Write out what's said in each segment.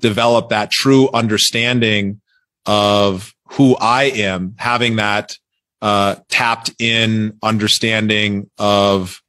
develop that true understanding of who I am, having that tapped in understanding of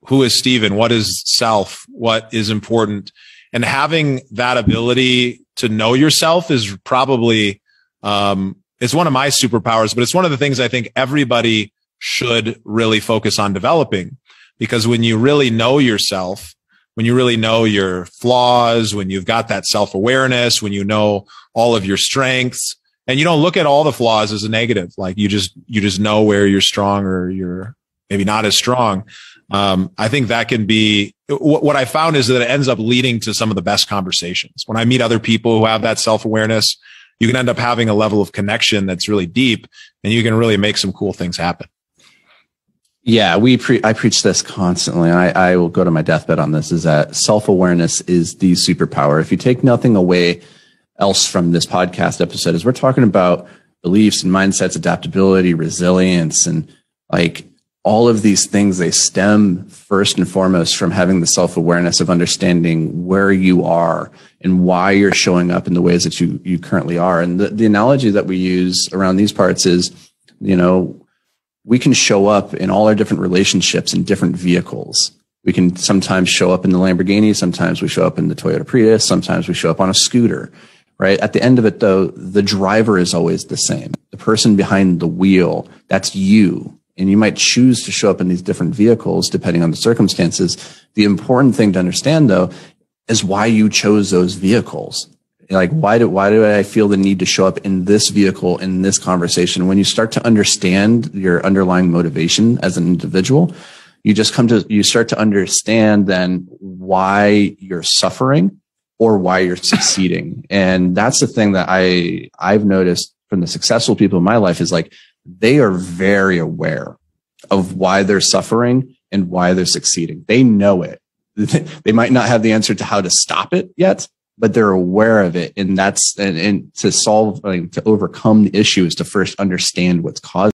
who is Steven, what is self, what is important, and having that ability to know yourself is probably it's one of my superpowers, but it's one of the things I think everybody should really focus on developing, because when you really know yourself, when you really know your flaws, when you've got that self-awareness, when you know all of your strengths, and you don't look at all the flaws as a negative, like you just know where you're strong or you're maybe not as strong. I think that can be what I found is that it ends up leading to some of the best conversations. When I meet other people who have that self-awareness, you can end up having a level of connection that's really deep, and you can really make some cool things happen. Yeah, I preach this constantly. I will go to my deathbed on this, is that self-awareness is the superpower. If you take nothing away else from this podcast episode, is we're talking about beliefs and mindsets, adaptability, resilience, and like all of these things, they stem first and foremost from having the self-awareness of understanding where you are and why you're showing up in the ways that you currently are. And the analogy that we use around these parts is, we can show up in all our different relationships in different vehicles. We can sometimes show up in the Lamborghini. Sometimes we show up in the Toyota Prius. Sometimes we show up on a scooter, right? At the end of it, though, the driver is always the same. The person behind the wheel, that's you. And you might choose to show up in these different vehicles depending on the circumstances. The important thing to understand, though, is why you chose those vehicles. Like, why do I feel the need to show up in this vehicle, in this conversation? When you start to understand your underlying motivation as an individual, you start to understand then why you're suffering or why you're succeeding. And that's the thing that I've noticed from the successful people in my life is like, they are very aware of why they're suffering and why they're succeeding. They know it. They might not have the answer to how to stop it yet, but they're aware of it. And to overcome the issue is to first understand what's causing